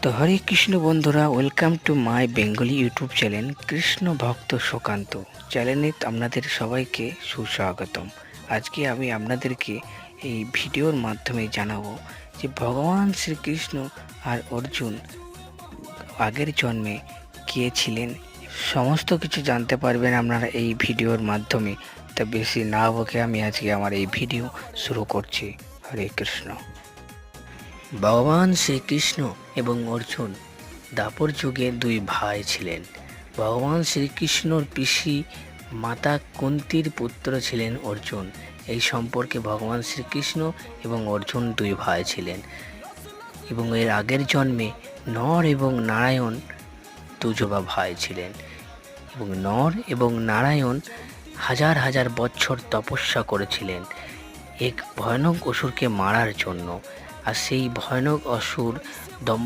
তো হরে কৃষ্ণ বন্ধুরা, welcome to my Bengali YouTube channel Krishna ভক্ত সুকান্ত চ্যানেলে আপনাদের সবাইকে সুস্বাগতম। আজকে আমি আপনাদেরকে এই ভিডিওর মাধ্যমে জানাবো যে ভগবান শ্রীকৃষ্ণ আর অর্জুন আগের জন্মে কে ছিলেন। সমস্ত কিছু জানতে পারবেন আপনারা এই ভিডিওর মাধ্যমে। তা বেশি না বকে আমি আজকে আমার এই ভিডিও শুরু করছি। হরে কৃষ্ণ। ভগবান শ্রীকৃষ্ণ এবং অর্জুন দাপর যুগে দুই ভাই ছিলেন। ভগবান শ্রীকৃষ্ণর পিসি মাতা কুন্তির পুত্র ছিলেন অর্জুন। এই সম্পর্কে ভগবান শ্রীকৃষ্ণ এবং অর্জুন দুই ভাই ছিলেন এবং এর আগের জন্মে নর এবং নারায়ণ দুজোবা ভাই ছিলেন এবং নর এবং নারায়ণ হাজার হাজার বছর তপস্যা করেছিলেন এক ভয়ানক অসুরকে মারার জন্য। আর সেই ভয়ানক অসুর দম্ভ